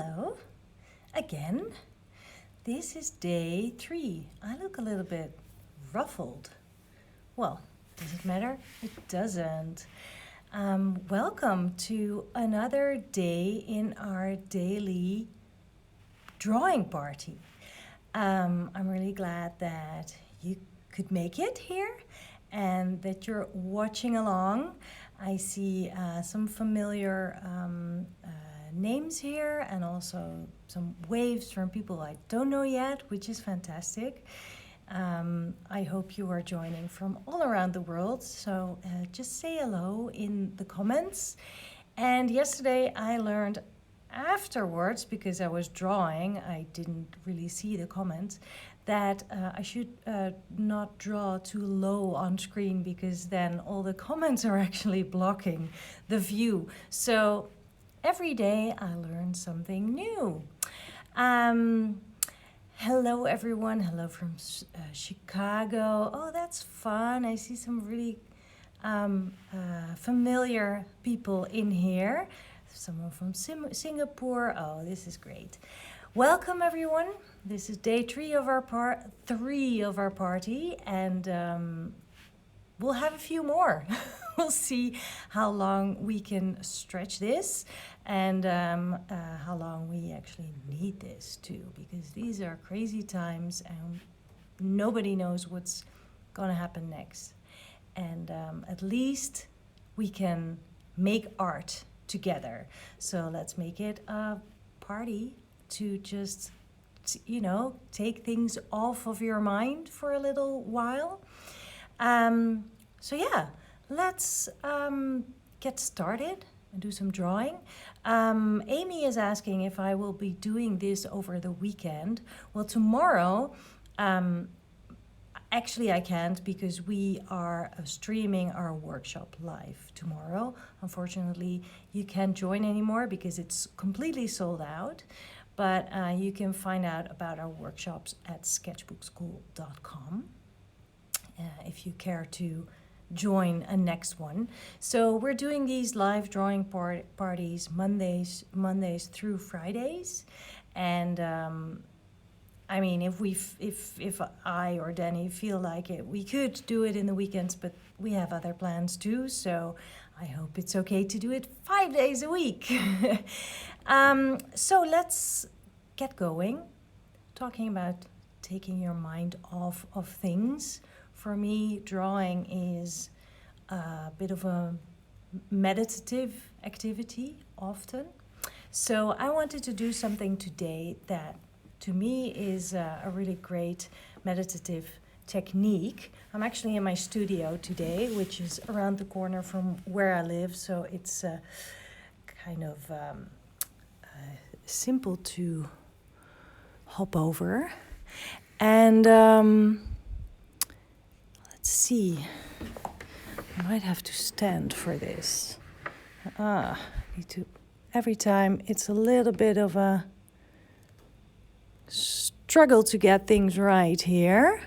Hello, again. This is day 3. I look a little bit ruffled. Well, does it matter? It doesn't. Welcome to another day in our daily drawing party. I'm really glad that you could make it here and that you're watching along. I see some familiar names here and also some waves from people I don't know yet, which is fantastic. I hope you are joining from all around the world, so just say hello in the comments. And yesterday I learned afterwards, because I was drawing, I didn't really see the comments, that I should not draw too low on screen, because then all the comments are actually blocking the view. So every day I learn something new. Hello everyone, hello from Chicago. Oh, that's fun. I see some really familiar people in here. Someone from Singapore. Oh, this is great. Welcome everyone. This is day 3 of our party, and we'll have a few more. We'll see how long we can stretch this and how long we actually need this too, because these are crazy times and nobody knows what's gonna happen next. And at least we can make art together. So let's make it a party to just, take things off of your mind for a little while. So yeah, let's get started and do some drawing. Amy is asking if I will be doing this over the weekend. Well, tomorrow, actually I can't, because we are streaming our workshop live tomorrow. Unfortunately, you can't join anymore because it's completely sold out. But you can find out about our workshops at sketchbookskool.com if you care to join a next one. So we're doing these live drawing parties Mondays through Fridays, and I mean, if I or Danny feel like it, we could do it in the weekends, but we have other plans too. So I hope it's okay to do it 5 days a week. So let's get going. Talking about taking your mind off of things. For me, drawing is a bit of a meditative activity often. So I wanted to do something today that to me is a really great meditative technique. I'm actually in my studio today, which is around the corner from where I live, so it's kind of simple to hop over. And let's see, I might have to stand for this. Need to, every time it's a little bit of a struggle to get things right here.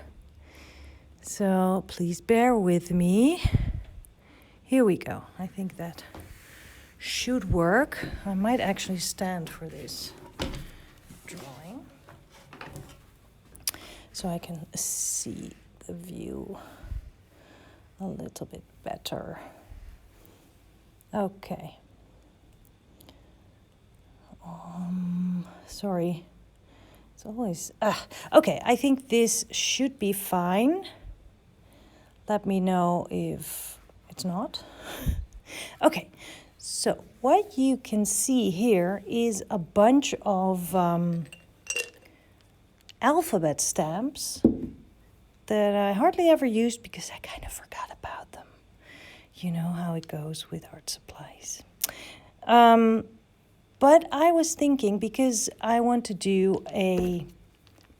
So please bear with me. Here we go. I think that should work. I might actually stand for this drawing so I can see the view a little bit better. Okay. Sorry. It's always... okay, I think this should be fine. Let me know if it's not. Okay, so what you can see here is a bunch of alphabet stamps that I hardly ever used because I kind of forgot about them. You know how it goes with art supplies. But I was thinking, because I want to do a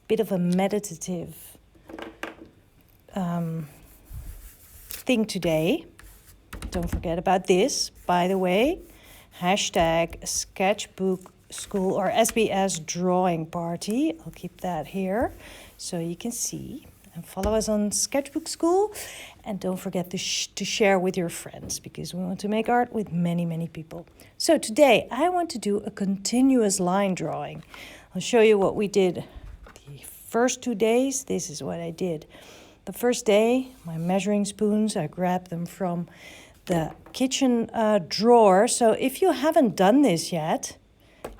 bit of a meditative thing today. Don't forget about this, by the way. Hashtag Sketchbook Skool or SBS Drawing Party. I'll keep that here so you can see. and follow us on Sketchbook Skool. And don't forget to share with your friends, because we want to make art with many, many people. So today I want to do a continuous line drawing. I'll show you what we did the first 2 days. This is what I did. The first day, my measuring spoons, I grabbed them from the kitchen drawer. So if you haven't done this yet,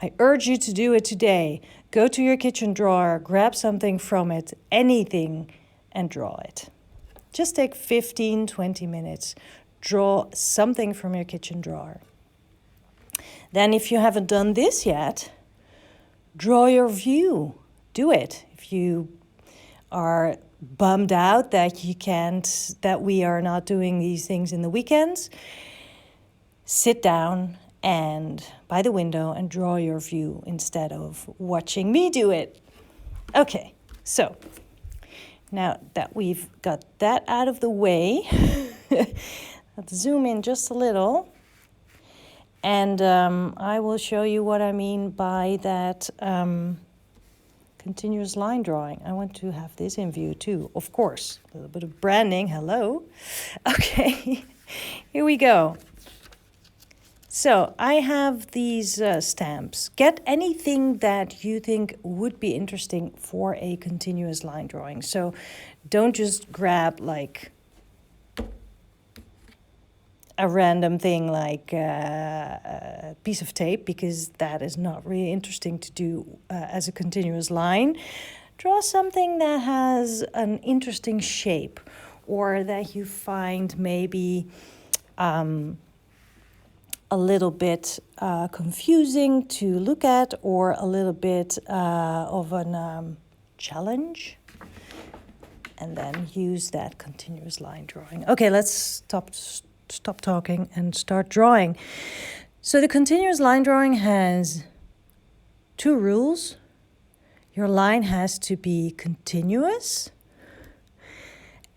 I urge you to do it today. Go to your kitchen drawer, grab something from it, anything, and draw it. Just take 15, 20 minutes. Draw something from your kitchen drawer. Then if you haven't done this yet, draw your view. Do it. If you are bummed out that we are not doing these things in the weekends, sit down and by the window and draw your view instead of watching me do it. Okay, so now that we've got that out of the way, let's zoom in just a little, and I will show you what I mean by that continuous line drawing. I want to have this in view too, of course. A little bit of branding, hello. Okay, here we go. So I have these stamps. Get anything that you think would be interesting for a continuous line drawing. So don't just grab like a random thing like a piece of tape, because that is not really interesting to do as a continuous line. Draw something that has an interesting shape, or that you find maybe a little bit confusing to look at, or a little bit of a challenge, and then use that continuous line drawing. Okay, let's stop talking and start drawing. So the continuous line drawing has 2 rules. Your line has to be continuous,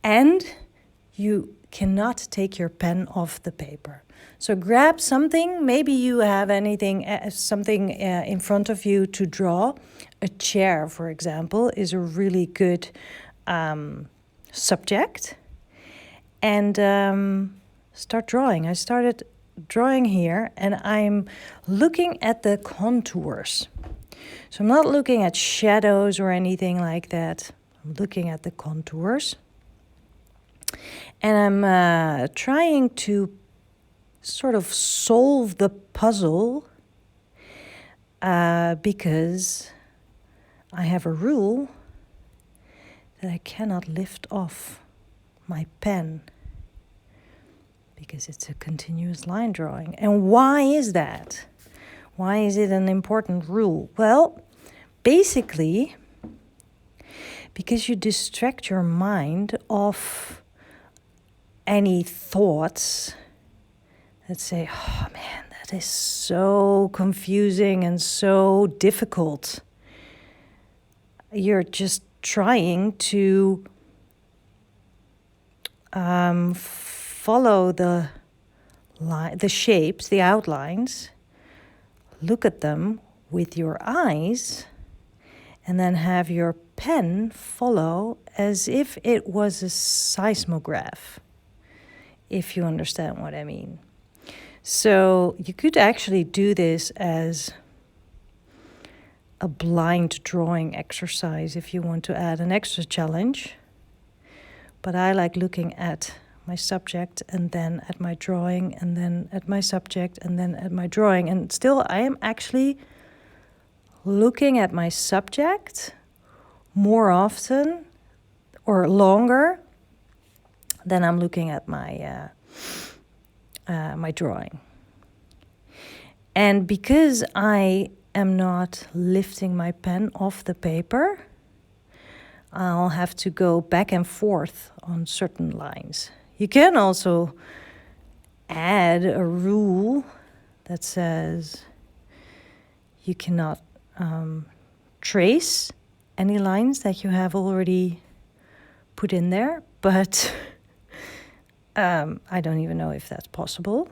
and you cannot take your pen off the paper. So grab something, maybe you have something in front of you to draw. A chair, for example, is a really good subject. And start drawing. I started drawing here, and I'm looking at the contours. So I'm not looking at shadows or anything like that. I'm looking at the contours. And I'm trying to sort of solve the puzzle because I have a rule that I cannot lift off my pen because it's a continuous line drawing. And why is that? Why is it an important rule? Well, basically, because you distract your mind of any thoughts that say, oh man, that is so confusing and so difficult. You're just trying to follow the shapes, the outlines, look at them with your eyes, and then have your pen follow as if it was a seismograph, if you understand what I mean. So you could actually do this as a blind drawing exercise if you want to add an extra challenge. But I like looking at my subject and then at my drawing and then at my subject and then at my drawing. And still I am actually looking at my subject more often or longer than I'm looking at my my drawing. And because I am not lifting my pen off the paper, I'll have to go back and forth on certain lines. You can also add a rule that says you cannot trace any lines that you have already put in there, but I don't even know if that's possible.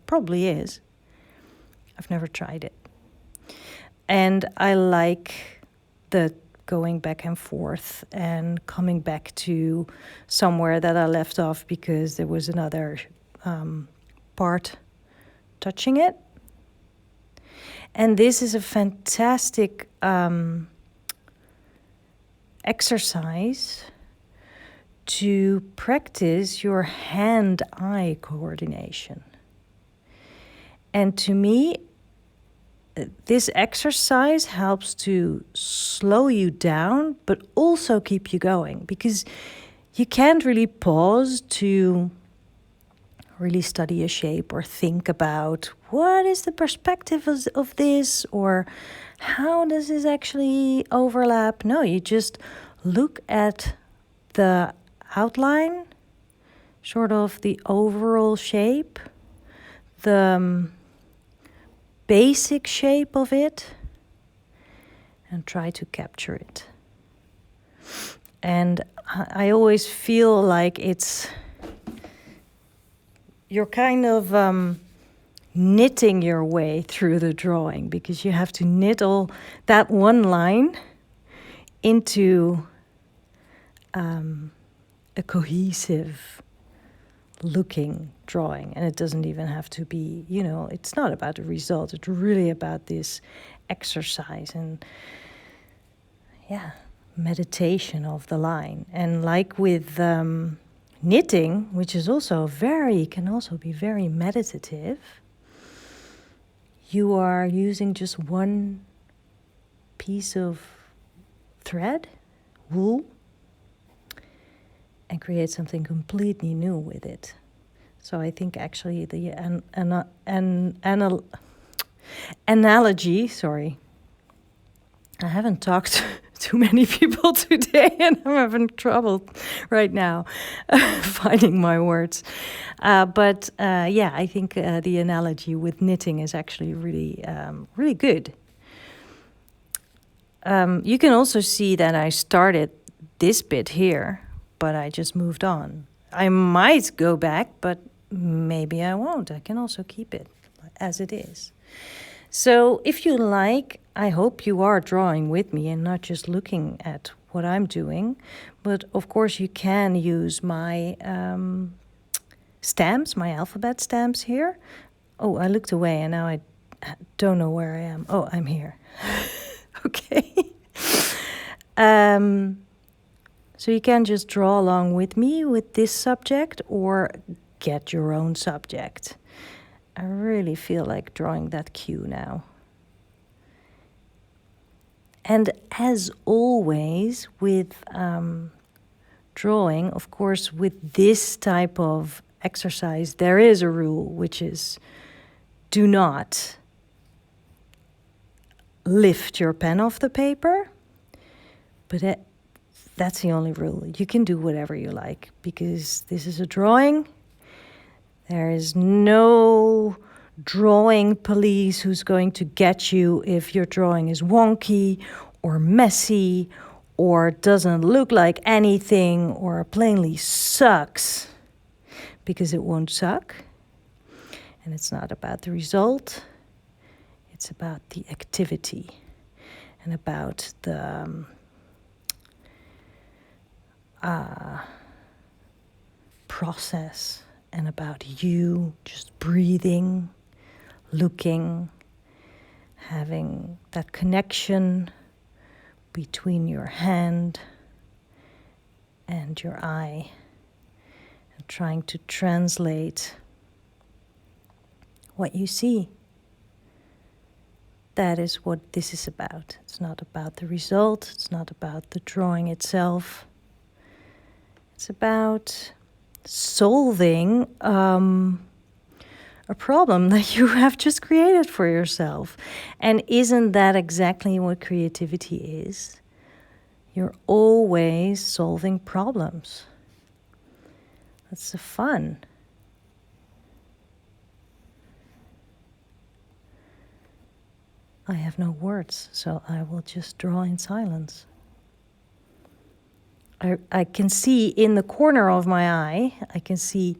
Probably is. I've never tried it. And I like the going back and forth and coming back to somewhere that I left off because there was another part touching it. And this is a fantastic exercise to practice your hand-eye coordination. And to me, this exercise helps to slow you down, but also keep you going, because you can't really pause to really study a shape or think about what is the perspective of this, or how does this actually overlap. No, you just look at the outline, sort of the overall shape, the basic shape of it, and try to capture it. And I always feel like you're kind of knitting your way through the drawing, because you have to knit all that one line into a cohesive looking drawing. And it doesn't even have to be, it's not about the result. It's really about this exercise and meditation of the line. And like with knitting, which is also can also be very meditative, you are using just one piece of thread, wool, and create something completely new with it. So I think actually the analogy, sorry, I haven't talked to many people today, and I'm having trouble right now finding my words. But I think the analogy with knitting is actually really, really good. You can also see that I started this bit here, but I just moved on. I might go back, but maybe I won't. I can also keep it as it is. So if you like, I hope you are drawing with me and not just looking at what I'm doing. But of course you can use my stamps, my alphabet stamps here. Oh, I looked away and now I don't know where I am. Oh, I'm here. Okay. So you can just draw along with me with this subject, or get your own subject. I really feel like drawing that cue now. And as always with drawing, of course, with this type of exercise, there is a rule, which is do not lift your pen off the paper. But that's the only rule. You can do whatever you like, because this is a drawing. There is no drawing police who's going to get you if your drawing is wonky or messy or doesn't look like anything or plainly sucks, because it won't suck. And it's not about the result. It's about the activity and about the process, and about you just breathing, looking, having that connection between your hand and your eye, and trying to translate what you see. That is what this is about. It's not about the result. It's not about the drawing itself. It's about solving a problem that you have just created for yourself. And isn't that exactly what creativity is? You're always solving problems. That's the fun. I have no words, so I will just draw in silence. I can see in the corner of my eye, I can see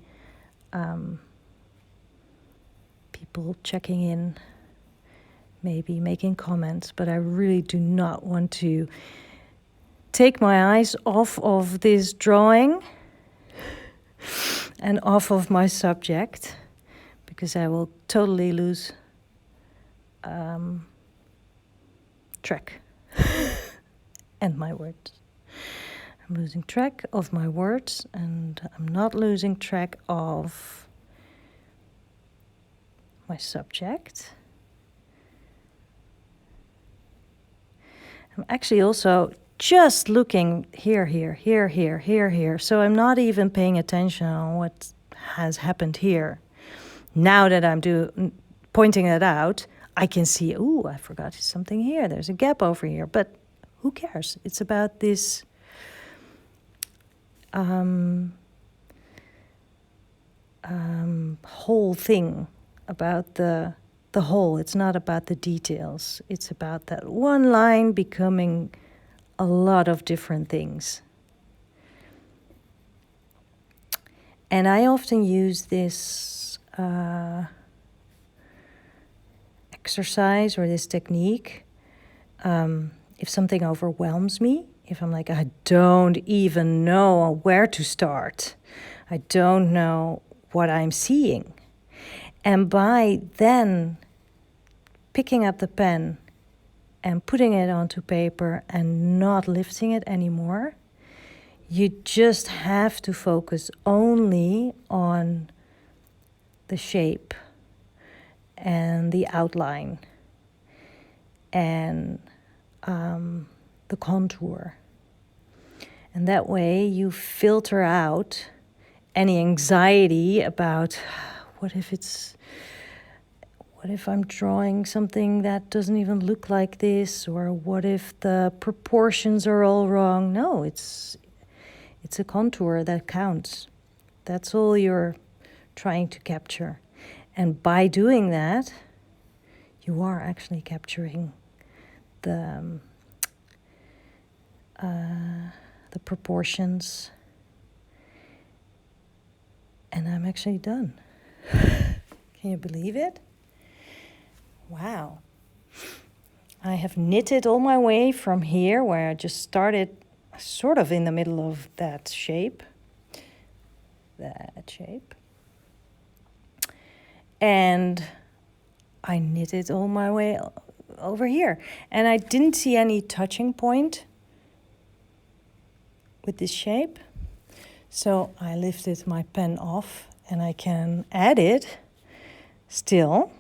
people checking in, maybe making comments, but I really do not want to take my eyes off of this drawing and off of my subject, because I will totally lose track and my words. I'm losing track of my words, and I'm not losing track of my subject. I'm actually also just looking here, so I'm not even paying attention on what has happened here. Now that I'm pointing it out, I can see, ooh, I forgot something here. There's a gap over here, but who cares? It's about this whole thing, about the whole. It's not about the details. It's about that one line becoming a lot of different things. And I often use this exercise or this technique if something overwhelms me, if I'm like, I don't even know where to start. I don't know what I'm seeing. And by then picking up the pen and putting it onto paper and not lifting it anymore, you just have to focus only on the shape and the outline and the contour. And that way you filter out any anxiety about what if I'm drawing something that doesn't even look like this, or what if the proportions are all wrong. No, it's a contour that counts. That's all you're trying to capture. And by doing that, you are actually capturing the proportions. And I'm actually done. Can you believe it? Wow. I have knitted all my way from here, where I just started sort of in the middle of that shape. And I knitted all my way over here. And I didn't see any touching point with this shape. So I lifted my pen off, and I can add it still.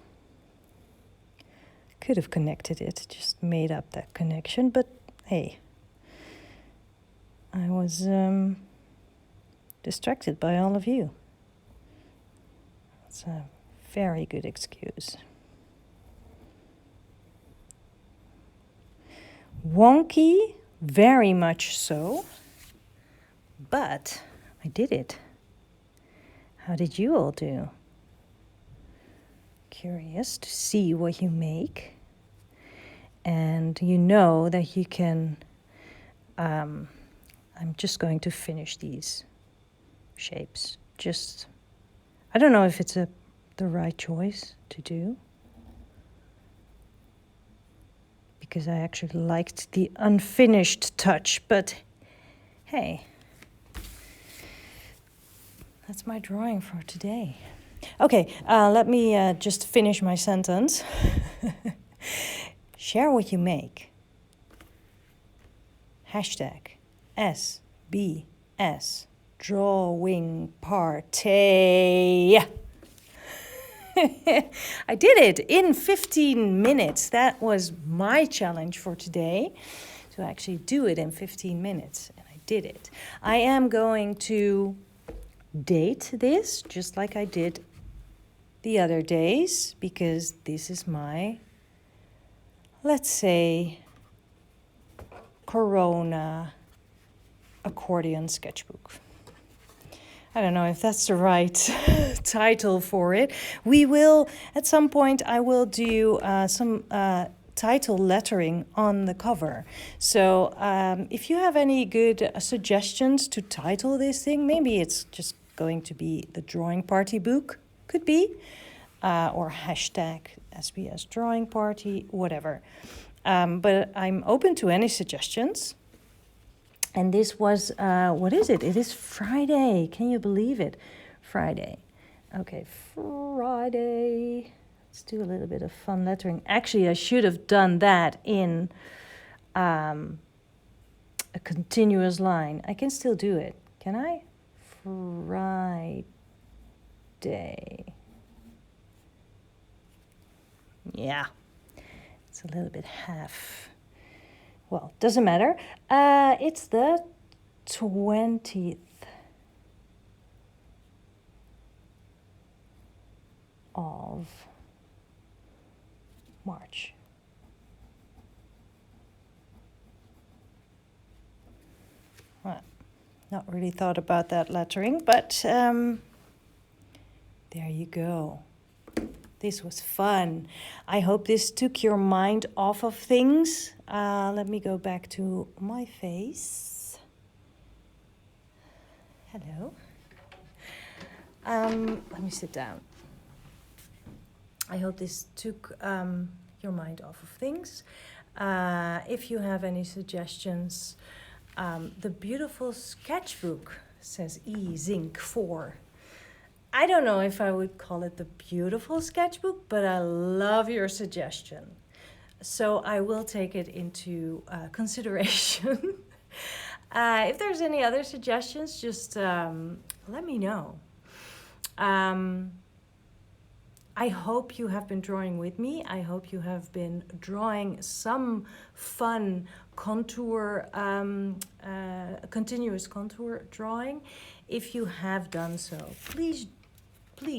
Could have connected it, just made up that connection, but hey, I was distracted by all of you. It's a very good excuse. Wonky, very much so, but I did it. How did you all do? Curious to see what you make. And you know that you can, I'm just going to finish these shapes. I don't know if it's the right choice to do, because I actually liked the unfinished touch, but hey, that's my drawing for today. Okay, let me just finish my sentence. Share what you make. #SBS Drawing Party. I did it in 15 minutes. That was my challenge for today, to actually do it in 15 minutes. And I did it. I am going to date this just like I did the other days, because this is my, let's say, Corona accordion sketchbook. I don't know if that's the right title for it. We will, at some point, I will do some title lettering on the cover. So if you have any good suggestions to title this thing, maybe it's just going to be the Drawing Party book, could be, or #SBS Drawing Party, whatever. But I'm open to any suggestions. And this was, what is it? It is Friday. Can you believe it? Friday. Okay, Friday. Let's do a little bit of fun lettering. Actually, I should have done that in a continuous line. I can still do it. Can I? Friday. Yeah. It's a little bit half. Well, doesn't matter. It's the 20th of March. Well, not really thought about that lettering, but there you go. This was fun. I hope this took your mind off of things. Let me go back to my face. Hello. Let me sit down. I hope this took your mind off of things. If you have any suggestions, the beautiful sketchbook says E-Zinc 4. I don't know if I would call it the beautiful sketchbook, but I love your suggestion. So I will take it into consideration. If there's any other suggestions, just let me know. I hope you have been drawing with me. I hope you have been drawing some fun contour, continuous contour drawing. If you have done so, please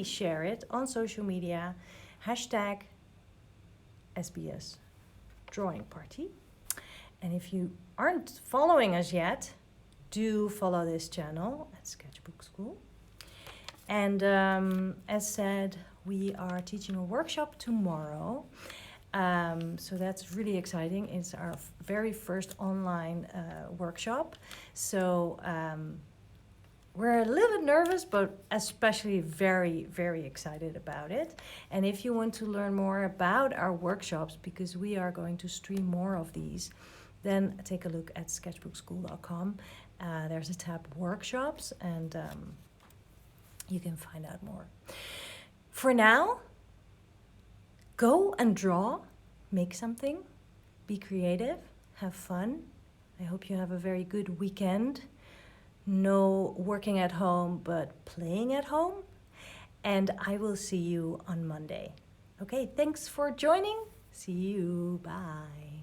share it on social media. Hashtag SBS Drawing Party. And if you aren't following us yet, do follow this channel at Sketchbook Skool. And as said, we are teaching a workshop tomorrow. So that's really exciting. It's our very first online workshop. So we're a little bit nervous, but especially very, very excited about it. And if you want to learn more about our workshops, because we are going to stream more of these, then take a look at sketchbookskool.com. There's a tab workshops, and you can find out more. For now, go and draw, make something, be creative, have fun. I hope you have a very good weekend. No working at home, but playing at home. And I will see you on Monday. Okay, thanks for joining. See you. Bye.